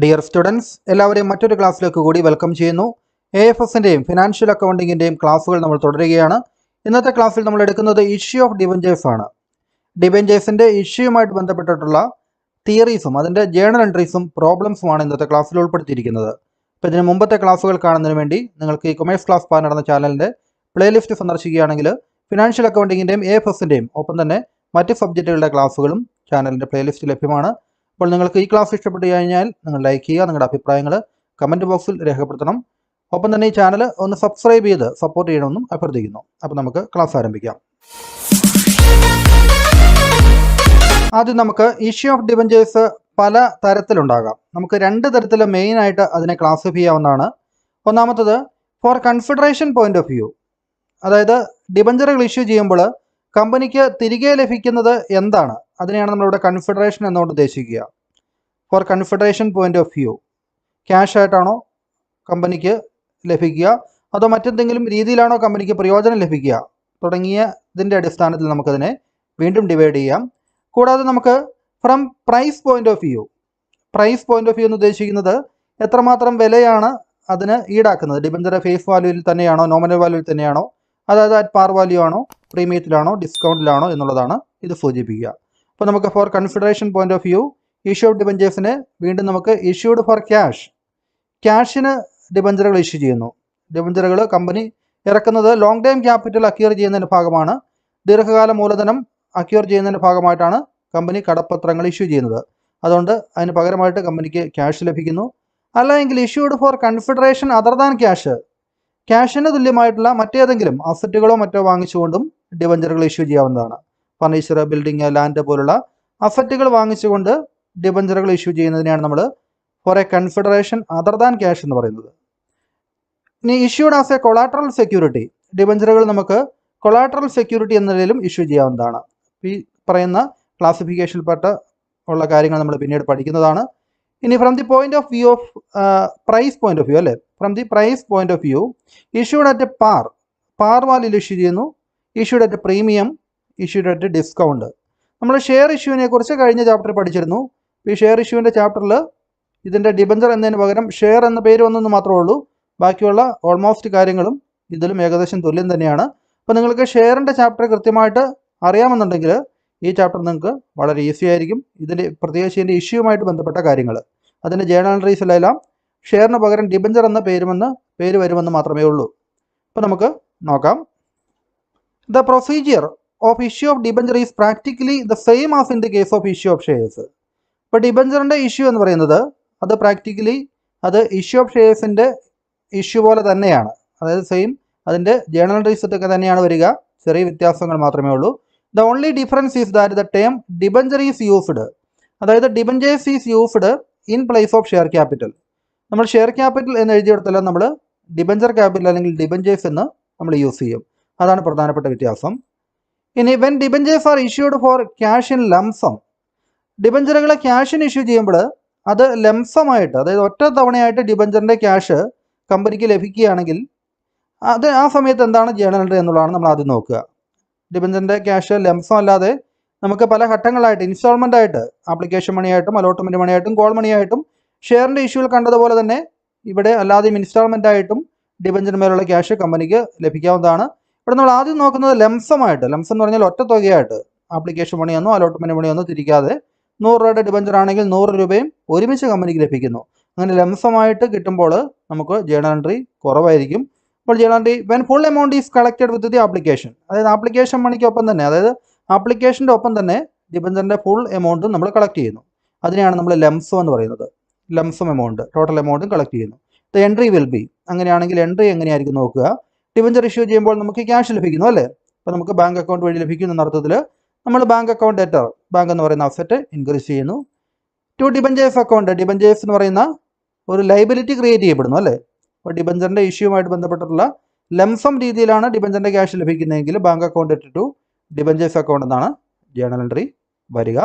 Dear students, എല്ലാവരെയും മറ്റൊരു ക്ലാസ്സിലേക്ക് കൂടി വെൽക്കം ചെയ്യുന്നു. AFSൻ്റെയും ഫിനാൻഷ്യൽ അക്കൗണ്ടിങ്ങിൻ്റെയും ക്ലാസ്സുകൾ നമ്മൾ തുടരുകയാണ്. ഇന്നത്തെ ക്ലാസ്സിൽ നമ്മൾ എടുക്കുന്നത് ഇഷ്യൂ ഓഫ് ഡിബഞ്ചേഴ്സ് ആണ്. ഡിബഞ്ചേഴ്സിൻ്റെ ഇഷ്യൂയുമായിട്ട് ബന്ധപ്പെട്ടിട്ടുള്ള തിയറീസും അതിൻ്റെ ജേണൽ എൻട്രീസും പ്രോബ്ലംസുമാണ് ഇന്നത്തെ ക്ലാസ്സിൽ ഉൾപ്പെടുത്തിയിരിക്കുന്നത്. അപ്പോൾ ഇതിന് മുമ്പത്തെ ക്ലാസ്സുകൾ കാണുന്നതിന് വേണ്ടി നിങ്ങൾക്ക് ഈ കൊമേഴ്സ് ക്ലാസ് പാൻ നടന്ന ചാനലിൻ്റെ പ്ലേലിസ്റ്റ് സന്ദർശിക്കുകയാണെങ്കിൽ ഫിനാൻഷ്യൽ അക്കൗണ്ടിങ്ങിൻ്റെയും AFSൻ്റെയും ഒപ്പം തന്നെ മറ്റ് സബ്ജക്റ്റുകളുടെ ക്ലാസ്സുകളും ചാനലിൻ്റെ പ്ലേലിസ്റ്റ് ലഭ്യമാണ്. അപ്പോൾ നിങ്ങൾക്ക് ഈ ക്ലാസ് ഇഷ്ടപ്പെട്ടു കഴിഞ്ഞാൽ നിങ്ങൾ ലൈക്ക് ചെയ്യുക, നിങ്ങളുടെ അഭിപ്രായങ്ങൾ കമൻറ്റ് ബോക്സിൽ രേഖപ്പെടുത്തണം. ഒപ്പം തന്നെ ഈ ചാനൽ ഒന്ന് സബ്സ്ക്രൈബ് ചെയ്ത് സപ്പോർട്ട് ചെയ്യണമെന്നും അഭ്യർത്ഥിക്കുന്നു. അപ്പോൾ നമുക്ക് ക്ലാസ് ആരംഭിക്കാം. ആദ്യം നമുക്ക് ഇഷ്യൂ ഓഫ് ഡിബഞ്ചേഴ്സ് പല തരത്തിലുണ്ടാകാം. നമുക്ക് രണ്ട് തരത്തിൽ മെയിനായിട്ട് അതിനെ ക്ലാസിഫൈ ചെയ്യാവുന്നതാണ്. ഒന്നാമത്തത് four consideration point of view, അതായത് ഡിബഞ്ചറുകൾ ഇഷ്യൂ ചെയ്യുമ്പോൾ കമ്പനിക്ക് തിരികെ ലഭിക്കുന്നത് എന്താണ്, അതിനെയാണ് നമ്മളിവിടെ കൺസിഡറേഷൻ എന്നുകൊണ്ട് ഉദ്ദേശിക്കുക. For consideration point of view, cash ആയിട്ടാണോ കമ്പനിക്ക് ലഭിക്കുക, അതോ മറ്റെന്തെങ്കിലും രീതിയിലാണോ കമ്പനിക്ക് പ്രയോജനം ലഭിക്കുക തുടങ്ങിയതിൻ്റെ അടിസ്ഥാനത്തിൽ നമുക്കതിനെ വീണ്ടും ഡിവൈഡ് ചെയ്യാം. കൂടാതെ നമുക്ക് from price point of view, price point of view എന്ന് ഉദ്ദേശിക്കുന്നത് എത്രമാത്രം വിലയാണ് അതിന് ഈടാക്കുന്നത്, ഡിബഞ്ചർ ഫേസ് വാല്യൂവിൽ തന്നെയാണോ നോമിനൽ വാല്യൂവിൽ തന്നെയാണോ, അതായത് അറ്റ് പാർ വാല്യൂ ആണോ പ്രീമിയത്തിലാണോ ഡിസ്കൗണ്ടിലാണോ എന്നുള്ളതാണ് ഇത് സൂചിപ്പിക്കുക. അപ്പോൾ നമുക്ക് for consideration point of view issue of ഡിബഞ്ചേഴ്സിന് വീണ്ടും നമുക്ക് ഇഷ്യൂഡ് ഫോർ ക്യാഷ്, ക്യാഷിന് ഡിബഞ്ചറുകൾ ഇഷ്യൂ ചെയ്യുന്നു. ഡിബഞ്ചറുകൾ കമ്പനി ഇറക്കുന്നത് ലോങ് ടൈം ക്യാപിറ്റൽ അക്വയർ ചെയ്യുന്നതിൻ്റെ ഭാഗമാണ്, ദീർഘകാല മൂലധനം അക്വയർ ചെയ്യുന്നതിൻ്റെ ഭാഗമായിട്ടാണ് കമ്പനി കടപ്പത്രങ്ങൾ ഇഷ്യൂ ചെയ്യുന്നത്. അതുകൊണ്ട് അതിന് പകരമായിട്ട് കമ്പനിക്ക് ക്യാഷ് ലഭിക്കുന്നു. അല്ലെങ്കിൽ issued for consideration other than cash, ക്യാഷിന് തുല്യമായിട്ടുള്ള മറ്റേതെങ്കിലും അസറ്റുകളോ മറ്റോ വാങ്ങിച്ചുകൊണ്ടും ഡിബഞ്ചറുകൾ ഇഷ്യൂ ചെയ്യാവുന്നതാണ്. ഫർണിച്ചർ, ബിൽഡിംഗ്, ലാൻഡ് പോലുള്ള അസറ്റുകൾ വാങ്ങിച്ചുകൊണ്ട് ഡിബഞ്ചറുകൾ ഇഷ്യൂ ചെയ്യുന്നതിനെയാണ് നമ്മൾ for a consideration other than cash എന്ന് പറയുന്നത്. ഇനി issued as a collateral security, ഡിബഞ്ചറുകൾ നമുക്ക് കൊളാട്രൽ സെക്യൂരിറ്റി എന്ന നിലയിലും ഇഷ്യൂ ചെയ്യാവുന്നതാണ്. ഈ പറയുന്ന ക്ലാസിഫിക്കേഷനിൽപ്പെട്ട ഉള്ള കാര്യങ്ങൾ നമ്മൾ പിന്നീട് പഠിക്കുന്നതാണ്. ഇനി from the point of view of price point of view അല്ലേ, from the price point of view issued at par, par വാല്യൂയിൽ ഇഷ്യൂ ചെയ്യുന്നു, issued at premium, issued at discount. നമ്മൾ ഷെയർ ഇഷ്യൂവിനെ കുറിച്ച് കഴിഞ്ഞ ചാപ്റ്ററിൽ പഠിച്ചിരുന്നു. ഈ ഷെയർ ഇഷ്യൂവിൻ്റെ ചാപ്റ്ററിൽ ഇതിൻ്റെ ഡിബഞ്ചർ എന്നതിന് പകരം ഷെയർ എന്ന പേര് വന്നെന്ന് മാത്രമേ ഉള്ളൂ. ബാക്കിയുള്ള ഓൾമോസ്റ്റ് കാര്യങ്ങളും ഇതിലും ഏകദേശം തുല്യം തന്നെയാണ്. അപ്പോൾ നിങ്ങൾക്ക് ഷെയറിൻ്റെ ചാപ്റ്റർ കൃത്യമായിട്ട് അറിയാമെന്നുണ്ടെങ്കിൽ ഈ ചാപ്റ്റർ നിങ്ങൾക്ക് വളരെ ഈസി ആയിരിക്കും. ഇതിൻ്റെ പ്രത്യേകിച്ച് ഇതിൻ്റെ ഇഷ്യൂവുമായിട്ട് ബന്ധപ്പെട്ട കാര്യങ്ങൾ, അതിൻ്റെ ജേണൽ എൻട്രീസിലെല്ലാം ഷെയറിന് പകരം ഡിബഞ്ചർ എന്ന പേര് വരുമെന്ന് മാത്രമേ ഉള്ളൂ. അപ്പോൾ നമുക്ക് നോക്കാം. The procedure of issue of debenture is practically the same as in the case of issue of shares. ഇപ്പോൾ ഡിബഞ്ചറിൻ്റെ ഇഷ്യൂ എന്ന് പറയുന്നത് അത് പ്രാക്ടിക്കലി അത് ഇഷ്യൂ ഓഫ് ഷെയർസിൻ്റെ ഇഷ്യൂ പോലെ തന്നെയാണ്, അതായത് സെയിം അതിൻ്റെ ജേണൽ എൻട്രീസ് ഒക്കെ തന്നെയാണ് വരിക, ചെറിയ വ്യത്യാസങ്ങൾ മാത്രമേ ഉള്ളൂ. The only difference is that the term debenture is used, അതായത് debentures is used in place of share capital. നമ്മൾ ഷെയർ ക്യാപിറ്റൽ എന്ന് എഴുതിയെടുത്താലും നമ്മൾ ഡിബഞ്ചർ ക്യാപിറ്റൽ അല്ലെങ്കിൽ ഡിബഞ്ചേഴ്സ് എന്ന് നമ്മൾ യൂസ് ചെയ്യും. അതാണ് പ്രധാനപ്പെട്ട വ്യത്യാസം. ഇനി when debentures are issued for cash in lump sum, ഡിബഞ്ചറുകളെ ക്യാഷിന് ഇഷ്യൂ ചെയ്യുമ്പോൾ അത് ലംസമായിട്ട്, അതായത് ഒറ്റ തവണയായിട്ട് ഡിബഞ്ചറിൻ്റെ ക്യാഷ് കമ്പനിക്ക് ലഭിക്കുകയാണെങ്കിൽ അത് ആ സമയത്ത് എന്താണ് ജേണൽ എൻട്രി എന്നുള്ളതാണ് നമ്മൾ ആദ്യം നോക്കുക. ഡിബഞ്ചറിൻ്റെ ക്യാഷ് ലംസം അല്ലാതെ നമുക്ക് പല ഘട്ടങ്ങളായിട്ട് ഇൻസ്റ്റാൾമെൻ്റ് ആയിട്ട് ആപ്ലിക്കേഷൻ മണിയായിട്ടും അലോട്ട്മെൻറ്റ് മണിയായിട്ടും കോൾ മണിയായിട്ടും ഷെയറിൻ്റെ ഇഷ്യൂവിൽ കണ്ടതുപോലെ തന്നെ ഇവിടെ അല്ലാതെയും ഇൻസ്റ്റാൾമെൻ്റ് ആയിട്ടും ഡിബഞ്ചറിന്മേലുള്ള ക്യാഷ് കമ്പനിക്ക് ലഭിക്കാവുന്നതാണ്. ഇവിടെ നമ്മൾ ആദ്യം നോക്കുന്നത് ലംസമായിട്ട്, ലംസം എന്ന് പറഞ്ഞാൽ ഒറ്റ തുകയായിട്ട് ആപ്ലിക്കേഷൻ മണിയൊന്നോ അലോട്ട്മെൻറ്റ് മണിയൊന്നോ തിരിക്കാതെ 100 രൂപയുടെ ഡിബഞ്ചർ ആണെങ്കിൽ 100 രൂപയും ഒരുമിച്ച് കമ്പനിക്ക് ലഭിക്കുന്നു. അങ്ങനെ ലംസമായിട്ട് കിട്ടുമ്പോൾ നമുക്ക് ജേണൽ എൻട്രി കുറവായിരിക്കും. അപ്പോൾ journal entry when full amount is collected with the application, അതായത് ആപ്ലിക്കേഷൻ മണിക്കൊപ്പം തന്നെ, അതായത് ആപ്ലിക്കേഷൻ്റെ ഒപ്പം തന്നെ ഡിബഞ്ചറിൻ്റെ ഫുൾ എമൗണ്ടും നമ്മൾ കളക്ട് ചെയ്യുന്നു. അതിനെയാണ് നമ്മൾ ലംസം എന്ന് പറയുന്നത്. ലംസം എമൗണ്ട്, ടോട്ടൽ എമൗണ്ടും കളക്ട് ചെയ്യുന്നു. ദ എൻട്രി വിൽ ബി, അങ്ങനെയാണെങ്കിൽ എൻട്രി എങ്ങനെയായിരിക്കും നോക്കുക. ഡിബഞ്ചർ ഇഷ്യൂ ചെയ്യുമ്പോൾ നമുക്ക് ക്യാഷ് ലഭിക്കുന്നു അല്ലേ, അപ്പോൾ നമുക്ക് ബാങ്ക് അക്കൗണ്ട് വഴി ലഭിക്കുന്ന എന്ന അർത്ഥത്തിൽ നമ്മൾ ബാങ്ക് അക്കൗണ്ട് ഡെറ്റർ, ബാങ്ക് എന്ന് പറയുന്ന അസറ്റ് ഇൻക്രീസ് ചെയ്യുന്നു. ടു ഡിബഞ്ചേഴ്സ് അക്കൗണ്ട്, ഡിബഞ്ചേഴ്സ് എന്ന് പറയുന്ന ഒരു ലൈബിലിറ്റി ക്രിയേറ്റ് ചെയ്യപ്പെടുന്നു അല്ലേ. അപ്പോൾ ഡിബഞ്ചറിൻ്റെ ഇഷ്യൂവുമായിട്ട് ബന്ധപ്പെട്ടിട്ടുള്ള ലംസം രീതിയിലാണ് ഡിബഞ്ചറിൻ്റെ ക്യാഷ് ലഭിക്കുന്നതെങ്കിൽ bank account to debentures account എന്നാണ് ജേണൽ എൻട്രി വരിക.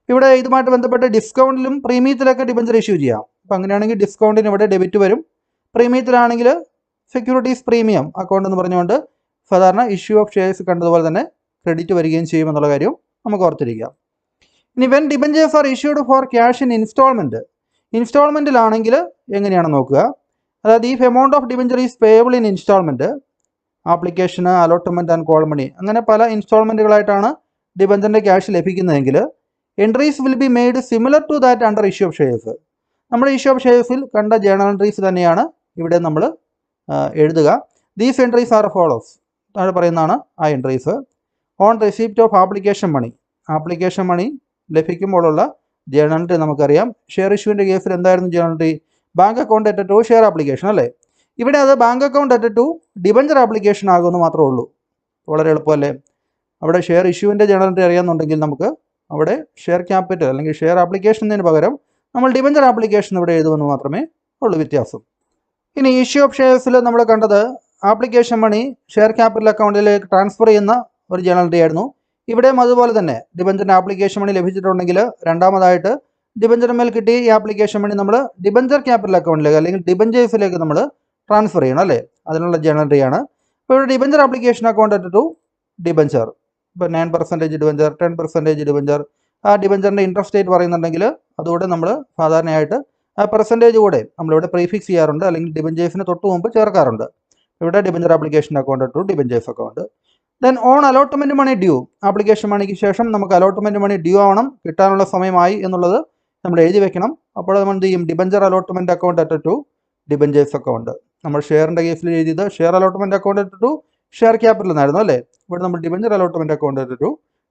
ഇവിടെ ഇതുമായിട്ട് ബന്ധപ്പെട്ട് ഡിസ്കൗണ്ടിലും പ്രീമിയത്തിലൊക്കെ ഡിബഞ്ചർ ഇഷ്യൂ ചെയ്യാം. അപ്പോൾ അങ്ങനെയാണെങ്കിൽ ഡിസ്കൗണ്ടിന് ഇവിടെ ഡെബിറ്റ് വരും, പ്രീമിയത്തിലാണെങ്കിൽ സെക്യൂരിറ്റീസ് പ്രീമിയം അക്കൗണ്ട് എന്ന് പറഞ്ഞുകൊണ്ട് സാധാരണ ഇഷ്യൂ ഓഫ് ഷെയർസ് കണ്ടതുപോലെ തന്നെ ക്രെഡിറ്റ് വരികയും ചെയ്യുമെന്നുള്ള കാര്യം നമുക്ക് ഓർത്തിരിക്കാം. ഇനി when debentures are issued for cash in instalment, ഇൻസ്റ്റാൾമെൻറ്റിലാണെങ്കിൽ എങ്ങനെയാണ് നോക്കുക. അതായത് if amount of debenture is payable in instalment, ആപ്ലിക്കേഷന്, അലോട്ട്മെൻറ്റ് ആൻഡ് കോൾ മണി, അങ്ങനെ പല ഇൻസ്റ്റാൾമെൻറ്റുകളായിട്ടാണ് ഡിബഞ്ചറിൻ്റെ ക്യാഷ് ലഭിക്കുന്നതെങ്കിൽ entries will be made similar to that under issue of shares. നമ്മുടെ ഇഷ്യൂ ഓഫ് ഷെയർസിൽ കണ്ട ജേണൽ എൻട്രീസ് തന്നെയാണ് ഇവിടെ നമ്മൾ എഴുതുക. These entries are follows. താഴെ പറയുന്നതാണ് ആ entries. On receipt of application money, application money ലഭിക്കുമ്പോഴുള്ള ജേണൽ എൻട്രി നമുക്കറിയാം. ഷെയർ ഇഷ്യൂവിൻ്റെ കേസിൽ എന്തായിരുന്നു journal entry? Bank account at to share application അല്ലേ. ഇവിടെ അത് bank account at to debenture application ആകുമെന്ന് മാത്രമേ ഉള്ളൂ. വളരെ എളുപ്പമല്ലേ. അവിടെ ഷെയർ ഇഷ്യൂവിൻ്റെ ജേണൽ എൻട്രി അറിയാമെന്നുണ്ടെങ്കിൽ നമുക്ക് അവിടെ ഷെയർ ക്യാപിറ്റൽ അല്ലെങ്കിൽ ഷെയർ ആപ്ലിക്കേഷൻ എന്നതിന് പകരം നമ്മൾ ഡിബഞ്ചർ ആപ്ലിക്കേഷൻ ഇവിടെ എഴുതുമെന്ന് മാത്രമേ ഉള്ളൂ വ്യത്യാസം. ഇനി ഇഷ്യൂ ഓഫ് ഷെയർസിൽ നമ്മൾ കണ്ടത് ആപ്ലിക്കേഷൻ മണി ഷെയർ ക്യാപിറ്റൽ അക്കൗണ്ടിലേക്ക് ട്രാൻസ്ഫർ ചെയ്യുന്ന ഒരു ജേണൽ എൻട്രി ആയിരുന്നു. ഇവിടെയും അതുപോലെ തന്നെ ഡിബഞ്ചറിൻ്റെ ആപ്ലിക്കേഷൻ മണി ലഭിച്ചിട്ടുണ്ടെങ്കിൽ രണ്ടാമതായിട്ട് ഡിബഞ്ചറിന്മേൽ കിട്ടി ഈ ആപ്ലിക്കേഷൻ മണി നമ്മൾ ഡിബഞ്ചർ ക്യാപിറ്റൽ അക്കൗണ്ടിലേക്ക് അല്ലെങ്കിൽ ഡിബഞ്ചേഴ്സിലേക്ക് നമ്മൾ ട്രാൻസ്ഫർ ചെയ്യണം അല്ലേ. അതിനുള്ള ജേണൽ എൻട്രിയാണ്. ഇപ്പോൾ ഇവിടെ debenture application account at to debenture, ഇപ്പോൾ 9% ഡിബഞ്ചർ, 10% ഡിബഞ്ചർ, ആ ഡിബഞ്ചറിൻ്റെ ഇൻട്രസ്റ്റ് റേറ്റ് പറയുന്നുണ്ടെങ്കിൽ അതുകൂടെ നമ്മൾ സാധാരണയായിട്ട് ആ പെർസെൻറ്റേജ് കൂടെ നമ്മളിവിടെ പ്രീഫിക്സ് ചെയ്യാറുണ്ട് അല്ലെങ്കിൽ ഡിബഞ്ചേഴ്സിന് തൊട്ട് മുമ്പ് ചേർക്കാറുണ്ട്. ഇവിടെ debenture application account to debentures account. Then on allotment money due, application മണിക്ക് ശേഷം നമുക്ക് അലോട്ട്മെൻറ്റ് മണി ഡ്യൂ ആവണം, കിട്ടാനുള്ള സമയമായി എന്നുള്ളത് നമ്മൾ എഴുതി വെക്കണം. അപ്പോൾ നമ്മൾ എന്ത് ചെയ്യും? Debenture allotment account at to debentures account. നമ്മൾ ഷെയറിൻ്റെ കേസിൽ എഴുതിയത് share allotment account at to share capital എന്നായിരുന്നു അല്ലേ. ഇവിടെ നമ്മൾ debenture allotment account at to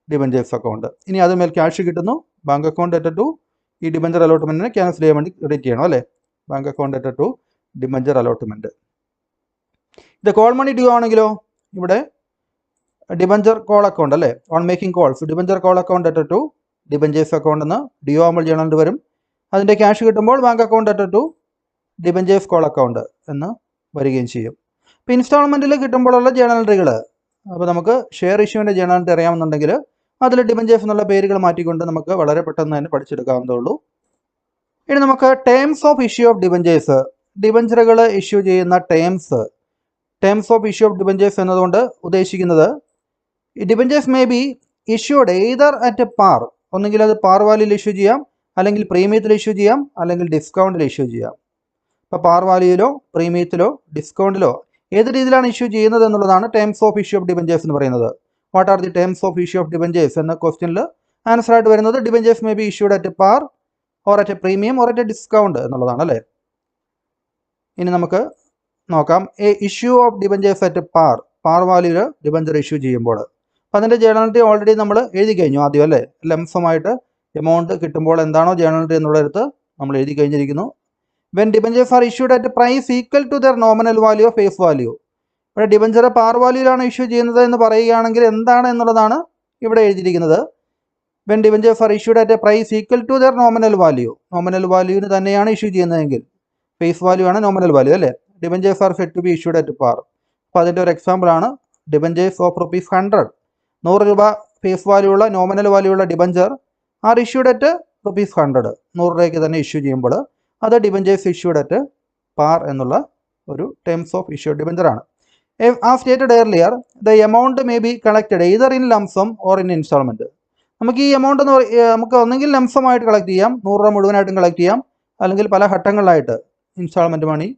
debentures account. ഇനി അതുമേൽ ക്യാഷ് കിട്ടുന്നു, ബാങ്ക് അക്കൗണ്ട് അറ്റ് ടു ഈ ഡിബഞ്ചർ അലോട്ട്മെൻറ്റിനെ ക്യാൻസൽ ചെയ്യാൻ വേണ്ടി ക്രെഡിറ്റ് ചെയ്യണം അല്ലേ. Bank account at to debenture allotment. ഇത് കോൾ മണി ഡ്യൂ ആണെങ്കിലോ ഇവിടെ ഡിബഞ്ചർ കോൾ അക്കൗണ്ട് അല്ലേ, on making calls debenture call account at to debentures account എന്ന് ഡ്യൂ ആകുമ്പോൾ ജേണൽ വരും. അതിൻ്റെ ക്യാഷ് കിട്ടുമ്പോൾ bank account at to debentures call account എന്ന് വരികയും ചെയ്യും. ഇപ്പോൾ ഇൻസ്റ്റാൾമെൻറ്റിൽ കിട്ടുമ്പോഴുള്ള ജേണൽ എൻട്രികൾ, അപ്പോൾ നമുക്ക് ഷെയർ ഇഷ്യൂവിൻ്റെ ജേണൽ എൻട്രി അറിയാമെന്നുണ്ടെങ്കിൽ അതിൽ ഡിബഞ്ചേഴ്സ് എന്നുള്ള പേരുകൾ മാറ്റിക്കൊണ്ട് നമുക്ക് വളരെ പെട്ടെന്ന് തന്നെ പഠിച്ചെടുക്കാവുന്നതേ ഉള്ളൂ. ഇനി നമുക്ക് terms of issue of debentures, ഡിബഞ്ചറുകൾ ഇഷ്യൂ ചെയ്യുന്ന terms of issue of debentures എന്നതുകൊണ്ട് ഉദ്ദേശിക്കുന്നത് debentures may be issued either at par, ഒന്നുകിൽ അത് പാർ വാല്യൂയിൽ ഇഷ്യൂ ചെയ്യാം, അല്ലെങ്കിൽ പ്രീമിയത്തിൽ ഇഷ്യൂ ചെയ്യാം, അല്ലെങ്കിൽ ഡിസ്കൗണ്ടിൽ ഇഷ്യൂ ചെയ്യാം. ഇപ്പോൾ പാർ വാല്യൂയിലോ പ്രീമിയത്തിലോ ഡിസ്കൗണ്ടിലോ ഏത് രീതിയിലാണ് ഇഷ്യൂ ചെയ്യുന്നത് എന്നുള്ളതാണ് terms of issue of debentures എന്ന് പറയുന്നത്. What are the terms of issue of debentures എന്ന ക്വസ്റ്റ്യനിൽ ആൻസർ ആയിട്ട് വരുന്നത് debentures may be issued at par or at premium or at discount എന്നുള്ളതാണ് അല്ലേ. ഇനി നമുക്ക് നോക്കാം a issue of debentures at par വാല്യൂയിൽ ഡിബഞ്ചർ ഇഷ്യൂ ചെയ്യുമ്പോൾ. അപ്പോൾ അതിൻ്റെ ജേണൽ എൻട്രി ഓൾറെഡി നമ്മൾ എഴുതി കഴിഞ്ഞു ആദ്യം അല്ലേ. ലംസമായിട്ട് എമൗണ്ട് കിട്ടുമ്പോൾ എന്താണോ ജേണൽ എൻട്രി എന്നുള്ളടുത്ത് നമ്മൾ എഴുതി കഴിഞ്ഞിരിക്കുന്നു. When debentures are issued at price equal to their nominal value of face value, ഇവിടെ ഡിബഞ്ചർ പാർ വാല്യൂയിലാണ് ഇഷ്യൂ ചെയ്യുന്നത് എന്ന് പറയുകയാണെങ്കിൽ എന്താണ് എന്നുള്ളതാണ് ഇവിടെ എഴുതിയിരിക്കുന്നത്. When debentures are issued at a price equal to their nominal വാല്യൂവിന് തന്നെയാണ് ഇഷ്യൂ ചെയ്യുന്നതെങ്കിൽ ഫേസ് വാല്യൂ ആണ് നോമിനൽ വാല്യൂ അല്ലേ. Debentures are set to be issued at par. അപ്പോൾ അതിൻ്റെ ഒരു എക്സാമ്പിളാണ് ഡിബഞ്ചേഴ്സ് ഓഫ് ₹100, 100 രൂപ ഫേസ് വാല്യൂ ഉള്ള നോമിനൽ വാല്യൂ ഉള്ള ഡിബഞ്ചർ ആർ ഇഷ്യൂഡ് അറ്റ് ₹100, 100 രൂപയ്ക്ക് തന്നെ ഇഷ്യൂ ചെയ്യുമ്പോൾ അത് ഡിബഞ്ചേഴ്സ് ഇഷ്യൂഡ് അറ്റ് പാർ എന്നുള്ള ഒരു ടേംസ് ഓഫ് ഇഷ്യൂ ഡിബഞ്ചറാണ്. As stated earlier the amount may be collected either in lump sum or in instalment. നമുക്ക് ഈ എമൗണ്ട് എന്ന് നമുക്ക് ഒന്നെങ്കിൽ ലംസമായിട്ട് കളക്ട് ചെയ്യാം, 100 രൂപ മുഴുവനായിട്ടും കളക്ട് ചെയ്യാം, അല്ലെങ്കിൽ പല ഘട്ടങ്ങളിലായിട്ട് ഇൻസ്റ്റാൾമെൻറ്റ് മണി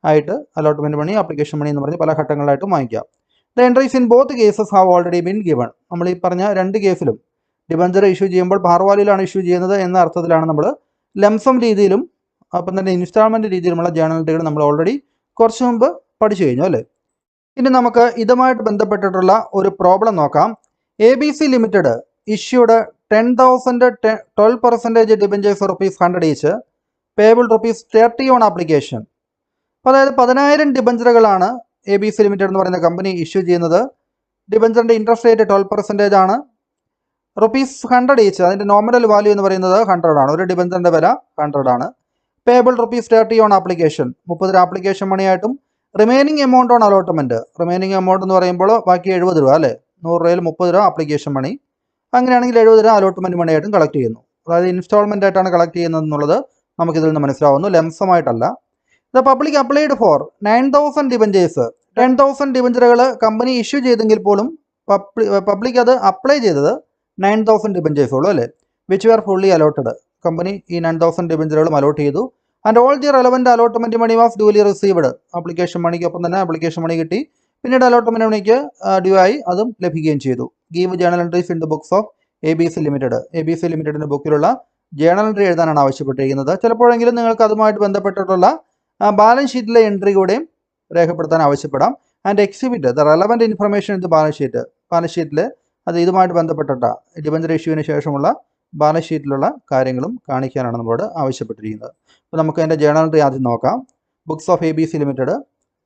ആയിട്ട്, അലോട്ട്മെൻറ്റ് മണി, ആപ്ലിക്കേഷൻ മണി എന്ന് പറഞ്ഞ് പല ഘട്ടങ്ങളായിട്ട് വാങ്ങിക്കാം. The entries in both cases have already been given. നമ്മൾ ഈ പറഞ്ഞ രണ്ട് കേസിലും ഡിബഞ്ചർ ഇഷ്യൂ ചെയ്യുമ്പോൾ പാർ വാല്യൂയിലാണ് ഇഷ്യൂ ചെയ്യുന്നത് എന്ന അർത്ഥത്തിലാണ് നമ്മൾ ലംസം രീതിയിലും അപ്പം തന്നെ ഇൻസ്റ്റാൾമെൻറ്റ് രീതിയിലുമുള്ള ജേണൽ എൻട്രികൾ നമ്മൾ ഓൾറെഡി കുറച്ച് മുമ്പ് പഠിച്ചു കഴിഞ്ഞു അല്ലേ. ഇനി നമുക്ക് ഇതുമായിട്ട് ബന്ധപ്പെട്ടിട്ടുള്ള ഒരു പ്രോബ്ലം നോക്കാം. ABC limited issued 10,000 12% debentures ₹100 each, payable ₹30 on application. അപ്പോൾ അതായത് 10,000 ഡിബഞ്ചറുകളാണ് ABC ലിമിറ്റഡ് എന്ന് പറയുന്ന കമ്പനി ഇഷ്യൂ ചെയ്യുന്നത്. ഡിബഞ്ചറിൻ്റെ ഇൻട്രസ്റ്റ് റേറ്റ് 12% ആണ്. ₹100 ഈച്ച്, അതിൻ്റെ നോമിനൽ വാല്യൂ എന്ന് പറയുന്നത് 100 ആണ്. ഒരു ഡിബഞ്ചറിൻ്റെ വില 100 ആണ്. പേബിൾ ₹30 ഓൺ ആപ്ലിക്കേഷൻ, 30 ആപ്ലിക്കേഷൻ മണിയായിട്ടും remaining amount on allotment. Remaining amount എന്ന് പറയുമ്പോൾ ബാക്കി 70 രൂപ അല്ലേ. 100 രൂപയിൽ 30 രൂപ ആപ്ലിക്കേഷൻ മണി, അങ്ങനെയാണെങ്കിൽ 70 രൂപ അലോട്ട്മെൻറ്റ് മണിയായിട്ടും കളക്ട് ചെയ്യുന്നു. അതായത് ഇൻസ്റ്റാൾമെൻ്റ് ആയിട്ടാണ് കളക്ട് ചെയ്യുന്നത് എന്നുള്ളത് നമുക്കിതിൽ നിന്ന് മനസ്സിലാവുന്നു, ലംസമായിട്ടല്ല. The public applied for 9,000 debentures. 10,000 ഡിബഞ്ചറുകൾ കമ്പനി ഇഷ്യൂ ചെയ്തെങ്കിൽ പോലും പബ്ലിക് അത് അപ്ലൈ ചെയ്തത് 9,000 ഡിബഞ്ചേഴ്സ് ഉള്ളൂ അല്ലേ. Which are fully allotted. Company ഈ 9,000 ഡിബഞ്ചറുകളും അലോട്ട് ചെയ്തു. And all the relevant allotment money was duly received. Application മണിക്കൊപ്പം തന്നെ ആപ്ലിക്കേഷൻ മണി കിട്ടി. പിന്നീട് അലോട്ട്മെൻറ്റ് മണിക്ക് ഡ്യൂ ആയി അതും ലഭിക്കുകയും ചെയ്തു. Give journal entries in the books of ABC limited. ABC ലിമിറ്റഡിൻ്റെ ബുക്കിലുള്ള ജേണൽ എൻട്രി എഴുതാനാണ് ആവശ്യപ്പെട്ടിരിക്കുന്നത്. ചിലപ്പോഴെങ്കിലും നിങ്ങൾക്ക് അതുമായിട്ട് ബന്ധപ്പെട്ടിട്ടുള്ള ബാലൻസ് ഷീറ്റിലെ എൻട്രി കൂടെയും രേഖപ്പെടുത്താൻ ആവശ്യപ്പെടാം. And exhibit the relevant information in the balance sheet. Balance ഷീറ്റിൽ അത് ഇതുമായിട്ട് ബന്ധപ്പെട്ടിട്ട ഡിബഞ്ചർ ഇഷ്യൂവിന് ശേഷമുള്ള ബാലൻസ് ഷീറ്റിലുള്ള കാര്യങ്ങളും കാണിക്കാനാണ് നമ്മളോട് ആവശ്യപ്പെട്ടിരിക്കുന്നത്. അപ്പോൾ നമുക്ക് അതിൻ്റെ ജേണൽ എൻട്രി ആദ്യം നോക്കാം. Books of ABC limited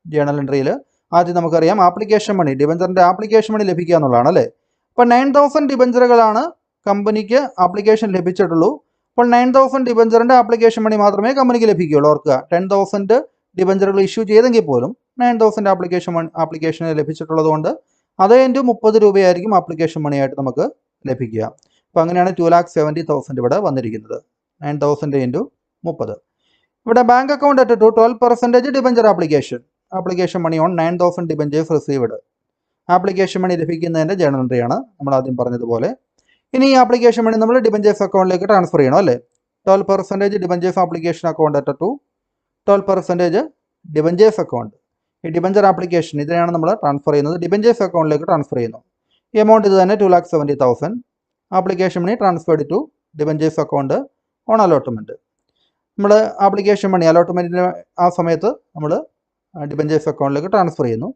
journal എൻട്രിയിൽ ആദ്യം നമുക്കറിയാം ആപ്ലിക്കേഷൻ മണി, ഡിബഞ്ചറിൻ്റെ ആപ്ലിക്കേഷൻ മണി ലഭിക്കുക എന്നുള്ളതാണ് അല്ലേ. അപ്പോൾ 9,000 ഡിബഞ്ചറുകളാണ് കമ്പനിക്ക് ആപ്ലിക്കേഷൻ ലഭിച്ചിട്ടുള്ളൂ. അപ്പോൾ 9,000 ഡിബഞ്ചറിൻ്റെ ആപ്ലിക്കേഷൻ മണി മാത്രമേ കമ്പനിക്ക് ലഭിക്കുകയുള്ളൂ. ഓർക്കുക, 10,000 ഡിബഞ്ചറുകൾ ഇഷ്യൂ ചെയ്തെങ്കിൽ പോലും 9,000 ആപ്ലിക്കേഷൻ ലഭിച്ചിട്ടുള്ളത് കൊണ്ട് അത് ഇൻറ്റു 30 രൂപയായിരിക്കും ആപ്ലിക്കേഷൻ മണിയായിട്ട് നമുക്ക് ലഭിക്കുക. അപ്പോൾ അങ്ങനെയാണ് 2,70,000 ഇവിടെ വന്നിരിക്കുന്നത്. 9,000 ഇൻറ്റു 30. ഇവിടെ bank account at to 12% debenture application money on 9,000 debentures received. Application money ലഭിക്കുന്നതിൻ്റെ ജേണൽ എൻട്രിയാണ് നമ്മൾ ആദ്യം പറഞ്ഞതുപോലെ. ഇനി ഈ ആപ്ലിക്കേഷൻ മണി നമ്മൾ ഡിബഞ്ചേഴ്സ് അക്കൗണ്ടിലേക്ക് ട്രാൻസ്ഫർ ചെയ്യണം അല്ലേ. 12% debentures application account at to 12% debentures account. ഈ ഡിബഞ്ചർ ആപ്ലിക്കേഷൻ ഇതിനെയാണ് നമ്മൾ ട്രാൻസ്ഫർ ചെയ്യുന്നത്, ഡിബഞ്ചേഴ്സ് അക്കൗണ്ടിലേക്ക് ട്രാൻസ്ഫർ ചെയ്യുന്നു. ഈ എമൗണ്ട് ഇത് തന്നെ 2,70,000. Application money transferred to debentures account on allotment. നമ്മൾ ആപ്ലിക്കേഷൻ മണി അലോട്ട്മെൻറ്റിന് ആ സമയത്ത് നമ്മൾ ഡിബഞ്ചേഴ്സ് അക്കൗണ്ടിലേക്ക് ട്രാൻസ്ഫർ ചെയ്യുന്നു.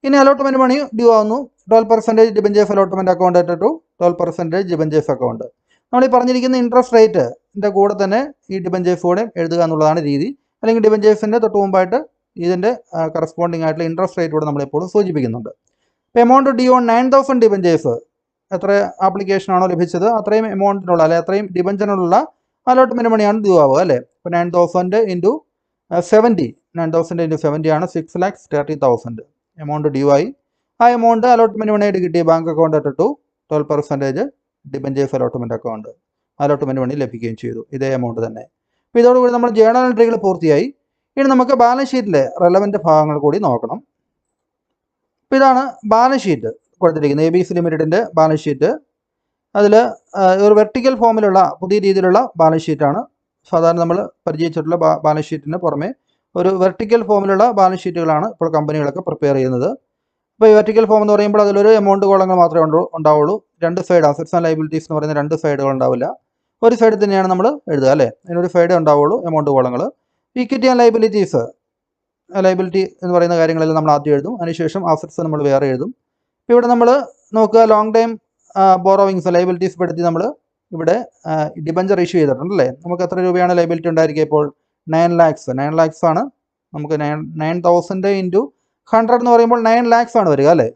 ഇനി അലോട്ട്മെൻറ്റ് മണി ഡ്യൂ ആവുന്നു. 12% debentures allotment account at to 12% debentures account. നമ്മൾ ഈ പറഞ്ഞിരിക്കുന്ന ഇൻട്രസ്റ്റ് റേറ്റിൻ്റെ കൂടെ തന്നെ ഈ ഡിബഞ്ചേഴ്സ് കൂടെ എഴുതുക എന്നുള്ളതാണ് രീതി. അല്ലെങ്കിൽ ഡിബഞ്ചേഴ്സിൻ്റെ തൊട്ട് മുമ്പായിട്ട് ഇതിൻ്റെ കറസ്പോണ്ടിങ് ആയിട്ടുള്ള ഇൻട്രസ്റ്റ് റേറ്റ് കൂടെ നമ്മളെപ്പോഴും സൂചിപ്പിക്കുന്നുണ്ട്. ഇപ്പോൾ എമൗണ്ട് ഡ്യൂ ഓൺ 9,000 ഡിബഞ്ചേഴ്സ്, എത്ര ആപ്ലിക്കേഷനാണോ ലഭിച്ചത് അത്രയും എമൗണ്ടിനുള്ള അല്ലെങ്കിൽ അത്രയും ഡിബഞ്ചറിനുള്ള അലോട്ട്മെൻറ്റ് മണിയാണ് ഡ്യൂ ആവുക അല്ലേ. ഇപ്പോൾ 9,000 ഇൻറ്റു 70 ഇൻറ്റു 70 ആണ് 6,30,000 എമൗണ്ട് ഡ്യൂ ആയി. ആ എമൗണ്ട് അലോട്ട്മെൻറ്റ് മണിയായിട്ട് കിട്ടിയ bank account at to 12% debentures allotment money ലഭിക്കുകയും ചെയ്തു. ഇതേ എമൗണ്ട് തന്നെ. അപ്പോൾ ഇതോടുകൂടി നമ്മൾ ജേണൽ എൻട്രികൾ പൂർത്തിയായി. ഇനി നമുക്ക് ബാലൻസ് ഷീറ്റിലെ റെലവൻറ്റ് ഭാഗങ്ങൾ കൂടി നോക്കണം. അപ്പോൾ ഇതാണ് ബാലൻസ് ഷീറ്റ് കൊടുത്തിരിക്കുന്നത്, ABC ലിമിറ്റഡിൻ്റെ ബാലൻസ് ഷീറ്റ്. അതിൽ ഒരു വെർട്ടിക്കൽ ഫോമിലുള്ള പുതിയ രീതിയിലുള്ള ബാലൻസ് ഷീറ്റാണ്. സാധാരണ നമ്മൾ പരിചയിച്ചിട്ടുള്ള ബാലൻസ് ഷീറ്റിന് പുറമെ ഒരു വെർട്ടിക്കൽ ഫോമിലുള്ള ബാലൻസ് ഷീറ്റുകളാണ് ഇപ്പോൾ കമ്പനികളൊക്കെ പ്രിപ്പയർ ചെയ്യുന്നത്. അപ്പോൾ ഈ വെർട്ടിക്കൽ ഫോം എന്ന് പറയുമ്പോൾ അതിലൊരു എമൗണ്ട് കോളങ്ങൾ മാത്രമേ ഉണ്ടാവുള്ളൂ. രണ്ട് സൈഡ് അസറ്റ്സ് ആൻഡ് ലയബിലിറ്റീസ് എന്ന് പറയുന്ന രണ്ട് സൈഡുകൾ ഉണ്ടാവില്ല. ഒരു സൈഡിൽ തന്നെയാണ് നമ്മൾ എഴുതുക അല്ലേ. അതിനൊരു സൈഡേ ഉണ്ടാവുള്ളൂ എമൗണ്ട് കോളങ്ങൾ. ഇക്വിറ്റി ആൻഡ് ലയബിലിറ്റീസ്, ലയബിലിറ്റി എന്ന് പറയുന്ന കാര്യങ്ങളെല്ലാം നമ്മൾ ആദ്യം എഴുതും. അതിനുശേഷം അസറ്റ്സ് നമ്മൾ വേറെ എഴുതും. ഇപ്പോൾ ഇവിടെ നമ്മൾ നോക്കുക, ലോങ് ടൈം ബോറോവിങ്സ് ലയബിലിറ്റീസ് പെടുത്തി നമ്മൾ ഇവിടെ ഡിബഞ്ചർ ഇഷ്യൂ ചെയ്തിട്ടുണ്ടല്ലേ. നമുക്ക് എത്ര രൂപയാണ് ലയബിലിറ്റി ഉണ്ടായിരിക്കുക ഇപ്പോൾ? 9 lakhs ആണ്. നമുക്ക് 9,000 ഇൻറ്റു 100 എന്ന് പറയുമ്പോൾ 9 lakhs ആണ് വരിക അല്ലേ.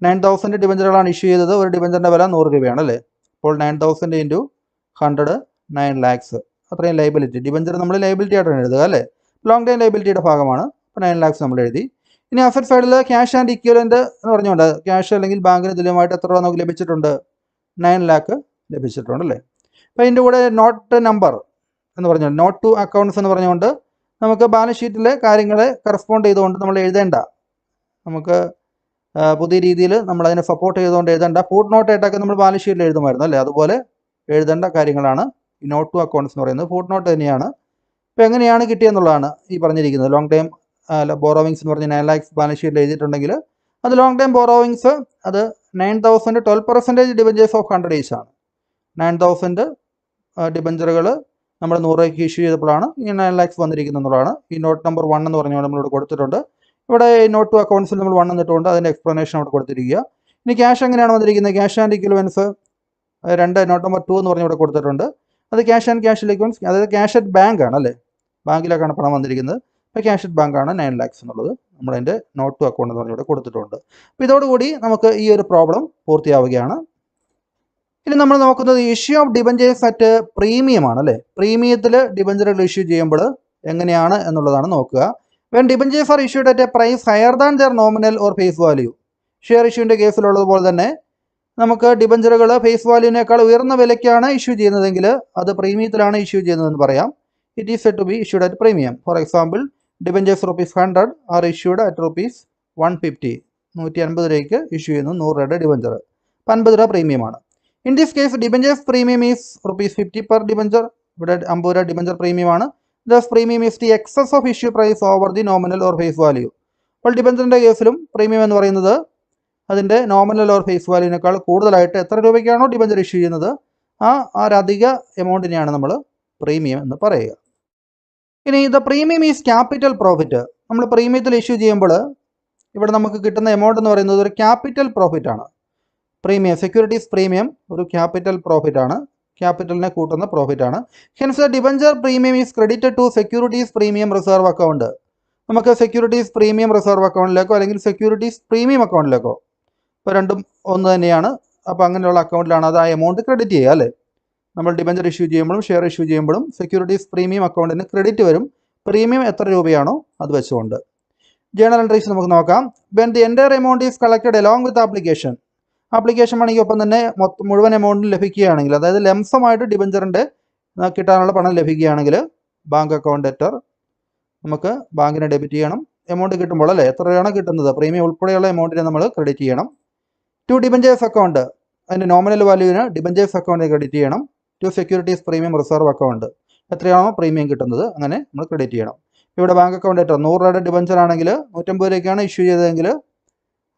9,000 ഡിബഞ്ചറുകളാണ് ഇഷ്യൂ ചെയ്തത്. ഒരു ഡിബഞ്ചറിൻ്റെ വില 100 രൂപയാണ് അല്ലേ. അപ്പോൾ 9,000 ഇൻറ്റു 100 9 lakhs, അത്രയും ലയബിലിറ്റി. ഡിബഞ്ചർ നമ്മൾ ലയബിലിറ്റി ആയിട്ടാണ് എഴുതുക അല്ലേ. ലോങ് ടൈം ലയബിലിറ്റിയുടെ ഭാഗമാണ്. അപ്പോൾ 9 lakhs നമ്മൾ എഴുതി. ഇനി അസറ്റ് സൈഡിൽ ക്യാഷ് ആൻഡ് ഇക്വലൻ്റ് എന്ന് പറഞ്ഞുകൊണ്ട് ക്യാഷ് അല്ലെങ്കിൽ ബാങ്കിന് തുല്യമായിട്ട് എത്ര രൂപ നമുക്ക് ലഭിച്ചിട്ടുണ്ട്? 9 lakh ലഭിച്ചിട്ടുണ്ട് അല്ലേ. അപ്പോൾ ഇതിൻ്റെ കൂടെ നോട്ട് നമ്പർ എന്ന് പറഞ്ഞാൽ നോട്ട് ടു അക്കൗണ്ട്സ് എന്ന് പറഞ്ഞുകൊണ്ട് നമുക്ക് ബാലൻസ് ഷീറ്റിലെ കാര്യങ്ങളെ കറസ്പോണ്ട് ചെയ്തുകൊണ്ട് നമ്മൾ എഴുതേണ്ട, നമുക്ക് പുതിയ രീതിയിൽ നമ്മളതിനെ സപ്പോർട്ട് ചെയ്തുകൊണ്ട് എഴുതേണ്ട ഫുട് നോട്ട് ആയിട്ടൊക്കെ നമ്മൾ ബാലൻസ് ഷീറ്റിൽ എഴുതുമായിരുന്നു അല്ലേ. അതുപോലെ എഴുതേണ്ട കാര്യങ്ങളാണ് ഈ നോട്ട് ടു അക്കൗണ്ട്സ് എന്ന് പറയുന്നത്. ഫുട് നോട്ട് തന്നെയാണ്. ഇപ്പോൾ എങ്ങനെയാണ് കിട്ടിയെന്നുള്ളതാണ് ഈ പറഞ്ഞിരിക്കുന്നത്. ലോങ് ടൈം ബോറോവിങ്സ് എന്ന് പറഞ്ഞ് 9 lakhs ബാലൻസ് ഷീറ്റിൽ എഴുതിയിട്ടുണ്ടെങ്കിൽ അത് ലോങ് ടൈം ബോറോവിങ്സ് അത് 9,000 12% ഡിബഞ്ചേഴ്സ് ഓഫ് 100 each ആണ്. 9,000 ഡിബഞ്ചറുകൾ നമ്മൾ 100 രൂപയ്ക്ക് ഇഷ്യൂ ചെയ്തപ്പോഴാണ് ഈ 9 lakhs വന്നിരിക്കുന്നത് എന്നുള്ളതാണ്. ഈ നോട്ട് നമ്പർ 1 എന്ന് പറഞ്ഞുകൊണ്ട് നമ്മളിവിടെ കൊടുത്തിട്ടുണ്ട്. ഇവിടെ നോട്ട് ടു അക്കൗണ്ട്സിൽ നമ്മൾ 1 എന്നിട്ടുണ്ട്. അതിൻ്റെ എക്സ്പ്ലനേഷൻ അവിടെ കൊടുത്തിരിക്കുക. ഇനി ക്യാഷ് എങ്ങനെയാണ് വന്നിരിക്കുന്നത്? ക്യാഷ് ആൻഡ് ഇക്വലൻസ് 2 നോട്ട് നമ്പർ 2 എന്ന് പറഞ്ഞ് ഇവിടെ കൊടുത്തിട്ടുണ്ട്. അത് ക്യാഷ് ആൻഡ് ക്യാഷ് ഇക്വലൻസ്, അതായത് ക്യാഷ് അറ്റ് ബാങ്ക് ആണ് അല്ലേ. ബാങ്കിലേക്കാണ് പണം വന്നിരിക്കുന്നത്. അപ്പോൾ ക്യാഷ് അറ്റ് ബാങ്കാണ് 9 lakhs എന്നുള്ളത് നമ്മളതിൻ്റെ നോട്ട് ടു അക്കൗണ്ട് എന്ന് പറഞ്ഞ് ഇവിടെ കൊടുത്തിട്ടുണ്ട്. അപ്പോൾ ഇതോടുകൂടി നമുക്ക് ഈ ഒരു പ്രോബ്ലം പൂർത്തിയാവുകയാണ്. ഇനി നമ്മൾ നോക്കുന്നത് issue of debentures at premium ആണ് അല്ലേ. പ്രീമിയത്തിൽ ഡിബഞ്ചറുകൾ ഇഷ്യൂ ചെയ്യുമ്പോൾ എങ്ങനെയാണ് എന്നുള്ളതാണ് നോക്കുക. When debentures are issued at a price higher than their nominal or face value. Share ഇഷ്യൂവിൻ്റെ കേസിലുള്ളതുപോലെ തന്നെ നമുക്ക് ഡിബഞ്ചറുകൾ ഫേസ് വാല്യൂവിനേക്കാൾ ഉയർന്ന വിലയ്ക്കാണ് ഇഷ്യൂ ചെയ്യുന്നതെങ്കിൽ അത് പ്രീമിയത്തിലാണ് ഇഷ്യൂ ചെയ്യുന്നതെന്ന് പറയാം. It is said to be issued at premium. For example, debentures ₹100 are issued at ₹150. 150 രൂപയ്ക്ക് ഇഷ്യൂ ചെയ്യുന്നു 100 രൂപയുടെ ഡിബഞ്ചർ. അപ്പോൾ 50 രൂപ പ്രീമിയമാണ്. In this case debentures premium is ₹50 per debenture. ഇവിടെ 50 രൂപ ഡിബഞ്ചർ പ്രീമിയം ആണ്. Thus premium is the excess of issue price over the nominal or face value. അപ്പോൾ ഡിബഞ്ചറിൻ്റെ കേസിലും പ്രീമിയം എന്ന് പറയുന്നത് അതിൻ്റെ നോമിനൽ ഓർ ഫേസ് വാല്യൂവിനേക്കാൾ കൂടുതലായിട്ട് എത്ര രൂപയ്ക്കാണോ ഡിബഞ്ചർ ഇഷ്യൂ ചെയ്യുന്നത് ആ ഒരധിക എമൗണ്ടിനെയാണ് നമ്മൾ പ്രീമിയം എന്ന് പറയുക. ഇനി the premium is capital profit. നമ്മൾ പ്രീമിയത്തിൽ ഇഷ്യൂ ചെയ്യുമ്പോൾ ഇവിടെ നമുക്ക് കിട്ടുന്ന എമൗണ്ട് എന്ന് പറയുന്നത് ഒരു ക്യാപിറ്റൽ പ്രോഫിറ്റ് ആണ്. പ്രീമിയം സെക്യൂരിറ്റീസ് പ്രീമിയം ഒരു ക്യാപിറ്റൽ പ്രോഫിറ്റ് ആണ്, ക്യാപിറ്റലിനെ കൂട്ടുന്ന പ്രോഫിറ്റ് ആണ്. Hence the debenture premium is credited to securities premium reserve account. നമുക്ക് സെക്യൂരിറ്റീസ് പ്രീമിയം റിസർവ് അക്കൗണ്ടിലേക്കോ അല്ലെങ്കിൽ സെക്യൂരിറ്റീസ് പ്രീമിയം അക്കൗണ്ടിലേക്കോ, ഇപ്പോൾ രണ്ടും ഒന്ന് തന്നെയാണ്. അപ്പോൾ അങ്ങനെയുള്ള അക്കൗണ്ടിലാണ് അത് ആ എമൗണ്ട് ക്രെഡിറ്റ് ചെയ്യുക അല്ലേ. നമ്മൾ ഡിബഞ്ചർ ഇഷ്യൂ ചെയ്യുമ്പോഴും ഷെയർ ഇഷ്യൂ ചെയ്യുമ്പോഴും സെക്യൂരിറ്റീസ് പ്രീമിയം അക്കൗണ്ടിന് ക്രെഡിറ്റ് വരും, പ്രീമിയം എത്ര രൂപയാണോ അത് വെച്ചുകൊണ്ട്. ജേണൽ എൻട്രീസ് നമുക്ക് നോക്കാം. When the entire amount is collected along with application. Application മണിക്കൊപ്പം തന്നെ മുഴുവൻ എമൗണ്ടും ലഭിക്കുകയാണെങ്കിൽ, അതായത് ലംസമായിട്ട് ഡിബഞ്ചറിൻ്റെ കിട്ടാനുള്ള പണം ലഭിക്കുകയാണെങ്കിൽ ബാങ്ക് അക്കൗണ്ട് ഡെറ്റർ നമുക്ക് ബാങ്കിനെ ഡെബിറ്റ് ചെയ്യണം. എമൗണ്ട് കിട്ടുമ്പോൾ അല്ലേ എത്ര രൂപയാണ് കിട്ടുന്നത് പ്രീമിയം ഉൾപ്പെടെയുള്ള എമൗണ്ടിനെ നമ്മൾ ക്രെഡിറ്റ് ചെയ്യണം. ടു ഡിബഞ്ചേഴ്സ് അക്കൗണ്ട് അതിൻ്റെ നോമിനൽ വാല്യൂവിന് ഡിബഞ്ചേഴ്സ് അക്കൗണ്ടിന് ക്രെഡിറ്റ് ചെയ്യണം. To securities premium reserve account എത്രയാണോ പ്രീമിയം കിട്ടുന്നത് അങ്ങനെ നമ്മൾ ക്രെഡിറ്റ് ചെയ്യണം. ഇവിടെ ബാങ്ക് അക്കൗണ്ട് ഡെറ്റർ 100 രൂപയുടെ ഡിബഞ്ചർ ആണെങ്കിൽ 150 രൂപയ്ക്കാണ് ഇഷ്യൂ ചെയ്തതെങ്കിൽ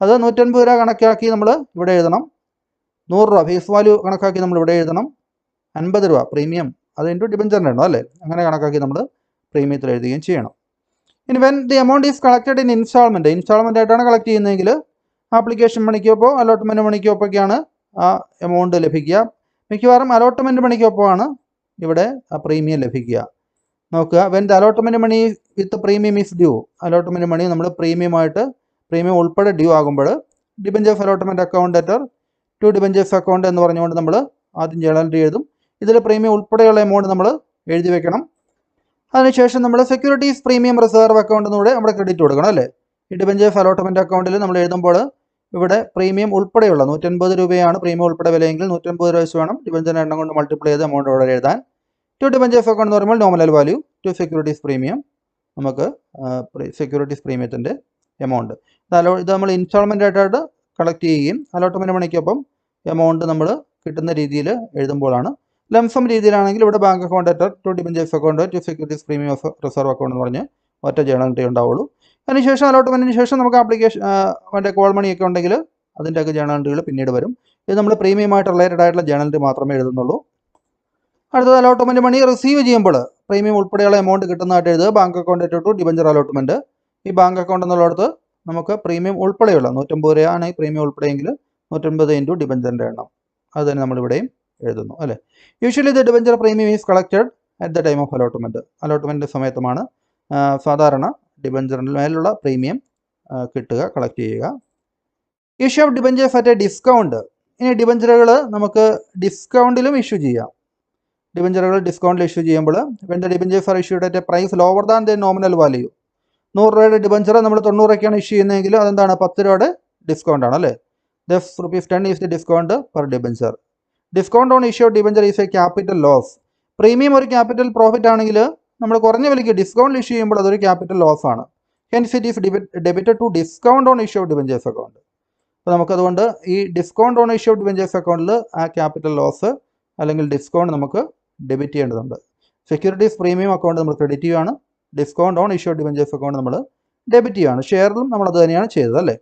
അത് 150 രൂപ കണക്കാക്കി നമ്മൾ ഇവിടെ എഴുതണം. 100 രൂപ ഫേസ് വാല്യൂ കണക്കാക്കി നമ്മൾ ഇവിടെ എഴുതണം. 50 രൂപ പ്രീമിയം അത് ഇൻറ്റു ഡിബഞ്ചറിൻ്റെ എണ്ണം അല്ലേ, അങ്ങനെ കണക്കാക്കി നമ്മൾ പ്രീമിയത്തിൽ എഴുതുകയും ചെയ്യണം. ഇനി when the amount is collected in instalment ആയിട്ടാണ് കളക്ട് ചെയ്യുന്നതെങ്കിൽ ആപ്ലിക്കേഷൻ മണിക്കൊപ്പോ അലോട്ട്മെൻറ്റ് മണിക്കൊപ്പൊക്കെയാണ് ആ എമൗണ്ട് ലഭിക്കുക. മിക്കവാറും അലോട്ട്മെൻറ്റ് മണിക്കൊപ്പമാണ് ഇവിടെ ആ പ്രീമിയം ലഭിക്കുക. നോക്കുക, when the allotment money with premium is due. Allotment money നമ്മൾ പ്രീമിയം ഉൾപ്പെടെ ഡ്യൂ ആകുമ്പോൾ debentures allotment account debtor to debentures account എന്ന് പറഞ്ഞുകൊണ്ട് നമ്മൾ ആദ്യം ജേണൽ എൻട്രി എഴുതും. ഇതിൽ പ്രീമിയം ഉൾപ്പെടെയുള്ള എമൗണ്ട് നമ്മൾ എഴുതി വെക്കണം. അതിനുശേഷം നമ്മൾ സെക്യൂരിറ്റീസ് പ്രീമിയം റിസർവ് അക്കൗണ്ടിലൂടെ നമ്മുടെ ക്രെഡിറ്റ് കൊടുക്കണം അല്ലേ. ഈ ഡിബഞ്ചേഴ്സ് അലോട്ട്മെൻറ്റ് അക്കൗണ്ടിൽ നമ്മൾ എഴുതുമ്പോൾ ഇവിടെ പ്രീമിയം ഉൾപ്പെടെയുള്ള 150 രൂപയാണ് പ്രീമിയം ഉൾപ്പെടെ വിലയെങ്കിൽ 150 രൂപ വെച്ച് വേണം ഡിബഞ്ചറിൻ്റെ എണ്ണം കൊണ്ട് മൾട്ടിപ്ലൈ ചെയ്ത് എമൗണ്ട് ഇവിടെ എഴുതാൻ. ടു ഡിബഞ്ചേഴ്സ് അക്കൗണ്ട് എന്ന് പറയുമ്പോൾ nominal value, to securities premium നമുക്ക് സെക്യൂരിറ്റീസ് പ്രീമിയത്തിൻ്റെ എമൗണ്ട്. ഇത് നമ്മൾ ഇൻസ്റ്റാൾമെൻ്റ് ആയിട്ട് കളക്ട് ചെയ്യുകയും അലോട്ട്മെൻറ്റ് മണിക്കൊപ്പം എമൗണ്ട് നമ്മൾ കിട്ടുന്ന രീതിയിൽ എഴുതുമ്പോഴാണ്. ലംസം രീതിയിലാണെങ്കിൽ ഇവിടെ bank account debtor to debentures account to securities premium reserve account എന്ന് പറഞ്ഞ് ഒറ്റ ജേണൽ എൻട്രി ഉണ്ടാവുള്ളൂ. അതിനുശേഷം അലോട്ട്മെൻറ്റിന് ശേഷം നമുക്ക് ആപ്ലിക്കേഷൻ മറ്റേ കോൾ മണിയൊക്കെ ഉണ്ടെങ്കിൽ അതിൻ്റെയൊക്കെ ജേണൽ എൻട്രികൾ പിന്നീട് വരും. ഇത് നമ്മൾ പ്രീമിയമായിട്ട് റിലേറ്റഡ് ആയിട്ടുള്ള ജേണൽ എൻട്രി മാത്രമേ എഴുതുന്നുള്ളൂ. അടുത്തത് അലോട്ട്മെൻറ്റ് മണി റിസീവ് ചെയ്യുമ്പോൾ പ്രീമിയം ഉൾപ്പെടെയുള്ള എമൗണ്ട് കിട്ടുന്നതായിട്ട് എഴുതുക. Bank account debtor to debenture allotment. ഈ ബാങ്ക് അക്കൗണ്ട് എന്നുള്ളിടത്ത് നമുക്ക് പ്രീമിയം ഉൾപ്പെടെയുള്ള 150 രൂപയാണ് ഈ പ്രീമിയം ഉൾപ്പെടെയെങ്കിൽ 150 ഇൻറ്റു ഡിബഞ്ചറിൻ്റെ എണ്ണം അത് തന്നെ നമ്മളിവിടെയും എഴുതുന്നു അല്ലേ. Usually the debenture premium is collected at the time of allotment. Allotment സമയത്തുമാണ് സാധാരണ ഡിബഞ്ചറിൻ്റെ മേലുള്ള പ്രീമിയം കിട്ടുക, കളക്ട് ചെയ്യുക. Issue of debentures at a discount. ഇനി ഡിബഞ്ചറുകൾ നമുക്ക് ഡിസ്കൗണ്ടിലും ഇഷ്യൂ ചെയ്യാം. ഡിബഞ്ചറുകൾ ഡിസ്കൗണ്ടിൽ ഇഷ്യൂ ചെയ്യുമ്പോൾ when the debentures are issued at a price lower than the nominal value. 100 രൂപയുടെ ഡിബഞ്ചർ നമ്മൾ 90 രൂപയ്ക്കാണ് ഇഷ്യൂ ചെയ്യുന്നതെങ്കിൽ അതെന്താണ് 10 രൂപയുടെ ഡിസ്കൗണ്ട് ആണ് അല്ലേ. Thus ₹10 is the discount per debenture. Discount on issue of debenture is a capital loss. Premium ഒരു capital profit ആണെങ്കിൽ നമ്മൾ കുറഞ്ഞ വിലയ്ക്ക് ഡിസ്കൗണ്ട് ഇഷ്യൂ ചെയ്യുമ്പോൾ അതൊരു ക്യാപിറ്റൽ ലോസ് ആണ്. Hence it is debited to discount on issue of debentures account. അപ്പോൾ നമുക്കതുകൊണ്ട് ഈ discount on issue of debentures അക്കൗണ്ടിൽ ആ ക്യാപിറ്റൽ ലോസ് അല്ലെങ്കിൽ ഡിസ്കൗണ്ട് നമുക്ക് ഡെബിറ്റ് ചെയ്യേണ്ടതുണ്ട്. സെക്യൂരിറ്റീസ് പ്രീമിയം അക്കൗണ്ട് നമ്മൾ ക്രെഡിറ്റ് ചെയ്യുകയാണ്, discount on issue of debentures account നമ്മൾ ഡെബിറ്റ് ചെയ്യുകയാണ്. ഷെയറിലും നമ്മൾ അത് തന്നെയാണ് ചെയ്തത് അല്ലേ.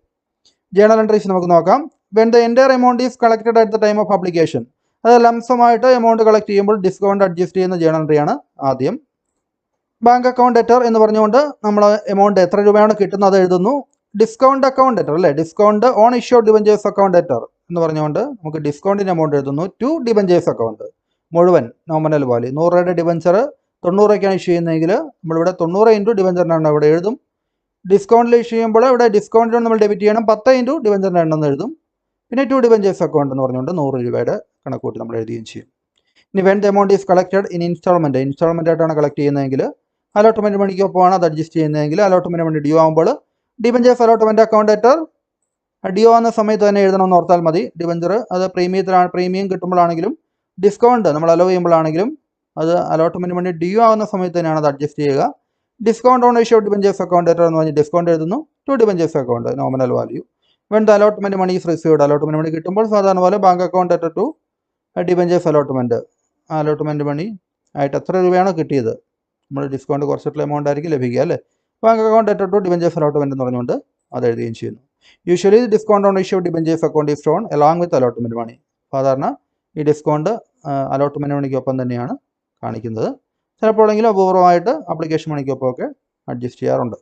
ജേണൽ എൻട്രീസ് നമുക്ക് നോക്കാം. When the entire amount is collected at the time of application. അത് ലംസമായിട്ട് എമൗണ്ട് കളക്ട് ചെയ്യുമ്പോൾ ഡിസ്കൗണ്ട് അഡ്ജസ്റ്റ് ചെയ്യുന്ന ജേണൽ എൻട്രിയാണ് ആദ്യം. ബാങ്ക് അക്കൗണ്ട് ഡെറ്റർ എന്ന് പറഞ്ഞുകൊണ്ട് നമ്മൾ എമൗണ്ട് എത്ര രൂപയാണ് കിട്ടുന്നത് എഴുതുന്നു. ഡിസ്കൗണ്ട് അക്കൗണ്ട് ഡെറ്റർ അല്ലേ, discount on issue of debentures account debtor എന്ന് പറഞ്ഞുകൊണ്ട് നമുക്ക് ഡിസ്കൗണ്ടിൻ്റെ എമൗണ്ട് എഴുതുന്നു. ടു ഡിബഞ്ചേഴ്സ് അക്കൗണ്ട് മുഴുവൻ നോമിനൽ വാല്യൂ 100 രൂപയുടെ ഡിബഞ്ചർ 90 രൂപയ്ക്കാണ് ഇഷ്യൂ ചെയ്യുന്നതെങ്കിൽ നമ്മളിവിടെ 90 ഇൻറ്റു ഡിബഞ്ചറിൻ്റെ എണ്ണം ഇവിടെ എഴുതും. ഡിസ്കൗണ്ടിൽ ഇഷ്യൂ ചെയ്യുമ്പോൾ ഇവിടെ ഡിസ്കൗണ്ടിലും നമ്മൾ ഡെബിറ്റ് ചെയ്യണം, 10 ഇൻറ്റു ഡിബഞ്ചറിൻ്റെ എണ്ണം എന്ന് എഴുതും. പിന്നെ ടു ഡിബഞ്ചേഴ്സ് അക്കൗണ്ട് എന്ന് പറഞ്ഞുകൊണ്ട് 100 രൂപയുടെ കണക്കൂട്ടി നമ്മൾ എഴുതുകയും ചെയ്യും. ഇനി when the amount is collected in instalment ആയിട്ടാണ് കളക്ട് ചെയ്യുന്നതെങ്കിൽ അലോട്ട്മെൻറ്റ് മണിക്കൊപ്പമാണ് അത് അഡ്ജസ്റ്റ് ചെയ്യുന്നതെങ്കിൽ അലോട്ട്മെൻറ്റ് മണി ഡ്യൂ ആകുമ്പോൾ debentures allotment account debtor due ആകുന്ന സമയത്ത് തന്നെ എഴുതണമെന്ന് ഓർത്താൽ മതി. ഡിബഞ്ചർ അത് പ്രീമിയം കിട്ടുമ്പോഴാണെങ്കിലും ഡിസ്കൗണ്ട് നമ്മൾ അലോ ചെയ്യുമ്പോഴാണെങ്കിലും അത് അലോട്ട്മെൻറ്റ് മണി ഡ്യൂ ആകുന്ന സമയത്ത് തന്നെയാണ് അത് അഡ്ജസ്റ്റ് ചെയ്യുക. Discount on issue of debentures account debtor എന്ന് പറഞ്ഞ് ഡിസ്കൗണ്ട് എഴുതുന്നു. To debentures account nominal value. When the allotment money is received. Allotment money കിട്ടുമ്പോൾ സാധാരണ പോലെ bank account debtor to debentures allotment money ആയിട്ട് എത്ര രൂപയാണോ കിട്ടിയത്, നമ്മൾ ഡിസ്കൗണ്ട് കുറച്ചിട്ടുള്ള എമൗണ്ട് ആയിരിക്കും ലഭിക്കുക അല്ലേ. Bank account debtor to debentures allotment എന്ന് പറഞ്ഞുകൊണ്ട് അത് എഴുതുകയും ചെയ്യുന്നു. Usually discount on issue debentures account is shown along with allotment money. സാധാരണ ഈ ഡിസ്കൗണ്ട് അലോട്ട്മെൻറ്റ് മണിക്കൊപ്പം തന്നെയാണ് കാണിക്കുന്നത്. ചിലപ്പോഴെങ്കിലും അപൂർവമായിട്ട് ആപ്ലിക്കേഷൻ മണിക്കൊപ്പമൊക്കെ അഡ്ജസ്റ്റ് ചെയ്യാറുണ്ട്.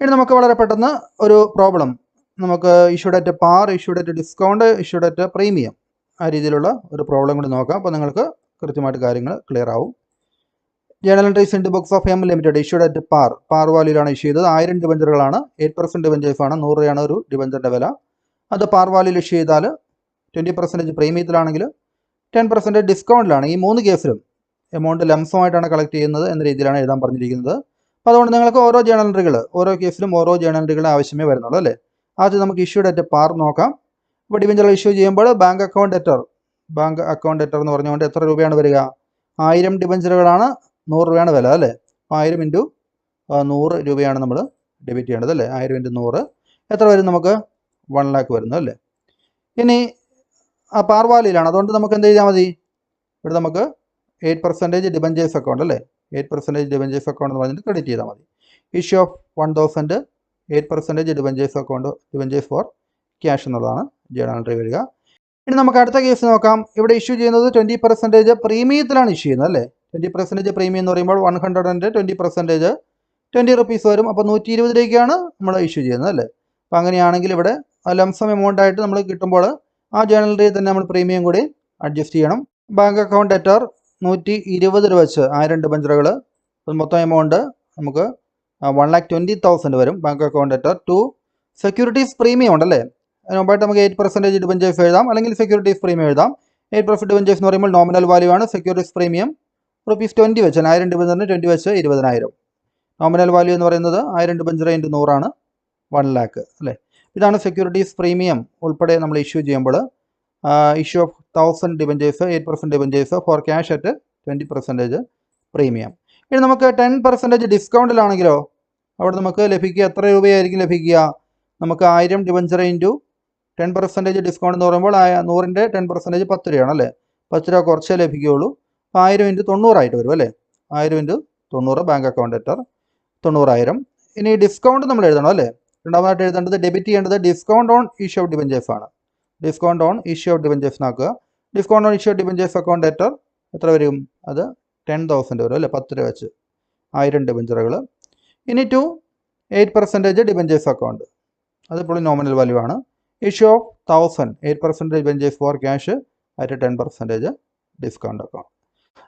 ഇനി നമുക്ക് വളരെ പെട്ടെന്ന് ഒരു പ്രോബ്ലം, നമുക്ക് issued at par, issued at discount, issued at premium, ആ രീതിയിലുള്ള ഒരു പ്രോബ്ലം കൂടി നോക്കാം. അപ്പോൾ നിങ്ങൾക്ക് കൃത്യമായിട്ട് കാര്യങ്ങൾ ക്ലിയർ ആവും. Journal entries in the books of M limited issued at par വാല്യൂലാണ് ഇഷ്യൂ ചെയ്തത്. 1000 ഡിബഞ്ചറുകളാണ്. 8% ഡിബഞ്ചേഴ്സാണ്. 100 രൂപയാണ് ഒരു ഡിബഞ്ചറിൻ്റെ വില. അത് പാർ വാല്യൂയിൽ ഇഷ്യൂ ചെയ്താൽ 20% പ്രീമിയത്തിലാണെങ്കിൽ 10% ഡിസ്കൗണ്ടിലാണ്. ഈ 3 കേസിലും എമൗണ്ട് ലംസമായിട്ടാണ് കളക്ട് ചെയ്യുന്നത് എന്ന രീതിയിലാണ് എഴുതാൻ പറഞ്ഞിരിക്കുന്നത്. അപ്പോൾ അതുകൊണ്ട് നിങ്ങൾക്ക് ഓരോ ജേണൽ എൻട്രികൾ, ഓരോ കേസിലും ഓരോ ജേണൽ എൻട്രികൾ ആവശ്യമേ വരുന്നുള്ളൂ അല്ലേ. ആദ്യം നമുക്ക് ഇഷ്യൂഡ് അറ്റ് പാർ നോക്കാം. ഇപ്പോൾ ഡിബഞ്ചറുകൾ ഇഷ്യൂ ചെയ്യുമ്പോൾ ബാങ്ക് അക്കൗണ്ട് ഡെറ്റർ എന്ന് പറഞ്ഞുകൊണ്ട് എത്ര രൂപയാണ് വരിക? 1000 ഡിബഞ്ചറുകളാണ്, 100 രൂപയാണ് വില അല്ലേ. 1000 ഇൻറ്റു 100 രൂപയാണ് നമ്മൾ ഡെബിറ്റ് ചെയ്യേണ്ടത് അല്ലേ. 1000 ഇൻറ്റു 100 എത്ര വരും? നമുക്ക് 1 ലാക്ക് വരുന്നു അല്ലേ. ഇനി ആ പാർ വാല്യൂലാണ്, അതുകൊണ്ട് നമുക്ക് എന്ത് ചെയ്താൽ മതി? ഇവിടെ നമുക്ക് 8% ഡിബഞ്ചേഴ്സ് അക്കൗണ്ട് അല്ലേ, 8% ഡിബഞ്ചേഴ്സ് അക്കൗണ്ട് എന്ന് പറഞ്ഞിട്ട് ക്രെഡിറ്റ് ചെയ്താൽ മതി. Issue of 1000 8% debentures for cash എന്നുള്ളതാണ് ജേണൽ എൻട്രി വരിക. ഇനി നമുക്ക് അടുത്ത കേസ് നോക്കാം. ഇവിടെ ഇഷ്യൂ ചെയ്യുന്നത് 20% പ്രീമിയത്തിലാണ് ഇഷ്യൂ ചെയ്യുന്നത് അല്ലേ. 20% പ്രീമിയം എന്ന് പറയുമ്പോൾ 120% 20 റുപ്പീസ് വരും. അപ്പോൾ 120 രൂപയ്ക്കാണ് നമ്മൾ ഇഷ്യൂ ചെയ്യുന്നത് അല്ലേ. അപ്പോൾ അങ്ങനെയാണെങ്കിൽ ഇവിടെ ലംസം എമൗണ്ട് ആയിട്ട് നമ്മൾ കിട്ടുമ്പോൾ ആ ജേണൽ എൻട്രിയിൽ തന്നെ നമ്മൾ പ്രീമിയം കൂടി അഡ്ജസ്റ്റ് ചെയ്യണം. ബാങ്ക് അക്കൗണ്ട് ഡെറ്റർ 120 രൂപ വെച്ച് 1000 ഡിബഞ്ചറുകൾ, മൊത്തം എമൗണ്ട് നമുക്ക് 1,20,000 വരും. Bank account debtor to securities premium ഉണ്ടല്ലേ. അതിന് മുമ്പായിട്ട് നമുക്ക് 8% ഡിബഞ്ചേഴ്സ് എഴുതാം, അല്ലെങ്കിൽ സെക്യൂരിറ്റീസ് പ്രീമിയം എഴുതാം. 8% ഡിബഞ്ചേഴ്സ് എന്ന് പറയുമ്പോൾ നോമിനൽ വാല്യൂ ആണ്. സെക്യൂരിറ്റീസ് പ്രീമിയം ₹20 വെച്ച് 1000 ഡിബഞ്ചറിന് 20 വെച്ച് 20,000. നോമിനൽ വാല്യൂ എന്ന് പറയുന്നത് 1000 ഡിബഞ്ചർ ഇൻറ്റു 100 1 ലാക്ക് അല്ലേ. ഇതാണ് സെക്യൂരിറ്റീസ് പ്രീമിയം ഉൾപ്പെടെ നമ്മൾ ഇഷ്യൂ ചെയ്യുമ്പോൾ issue of 1000 debentures, 8% debentures for cash at 20% premium. ഇനി നമുക്ക് 10% ഡിസ്കൗണ്ടിലാണെങ്കിലോ അവിടെ നമുക്ക് ലഭിക്കുക എത്ര രൂപയായിരിക്കും ലഭിക്കുക? നമുക്ക് 1000 ഡിബഞ്ചർ ഇൻറ്റു 10% ഡിസ്കൗണ്ട് എന്ന് പറയുമ്പോൾ 100ൻ്റെ 10% 10 രൂപയാണ് അല്ലേ. 10 രൂപ കുറച്ചേ ലഭിക്കുകയുള്ളൂ. 1000 ഇൻറ്റു 90 ആയിട്ട് വരും അല്ലേ. 1000 ഇൻറ്റു 90 ബാങ്ക് അക്കൗണ്ട് ഡെറ്റർ 90,000. ഇനി ഡിസ്കൗണ്ട് നമ്മൾ എഴുതണം അല്ലേ. രണ്ടാമതായിട്ട് എഴുതേണ്ടത്, ഡെബിറ്റ് ചെയ്യേണ്ടത് discount on issue of debentures ആണ്. Discount on issue of debentures ആക്കുക. Discount on issue of debentures account ഡെറ്റർ എത്ര വരും? അത് 10,000 വരും അല്ലേ, 10 രൂപ വെച്ച് 1000 ഡിബഞ്ചറുകൾ. ഇനി ടു 8% ഡിബഞ്ചേഴ്സ് അക്കൗണ്ട്, അതിപ്പോൾ നോമിനൽ വാല്യൂ ആണ്. Issue of 1000 8% debentures for cash at 10% discount account.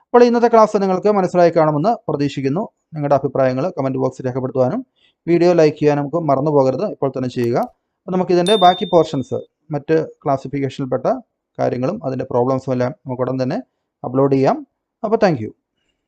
അപ്പോൾ ഇന്നത്തെ ക്ലാസ് നിങ്ങൾക്ക് മനസ്സിലായി കാണുമെന്ന് പ്രതീക്ഷിക്കുന്നു. നിങ്ങളുടെ അഭിപ്രായങ്ങൾ കമൻറ്റ് ബോക്സിൽ രേഖപ്പെടുത്തുവാനും വീഡിയോ ലൈക്ക് ചെയ്യാനും നമുക്ക് മറന്നു പോകരുത്, ഇപ്പോൾ തന്നെ ചെയ്യുക. അപ്പോൾ നമുക്കിതിൻ്റെ ബാക്കി പോർഷൻസ്, മറ്റ് ക്ലാസിഫിക്കേഷനിൽപ്പെട്ട കാര്യങ്ങളും അതിൻ്റെ പ്രോബ്ലംസും എല്ലാം നമുക്ക് ഉടൻ തന്നെ അപ്ലോഡ് ചെയ്യാം. അപ്പോൾ താങ്ക് യു.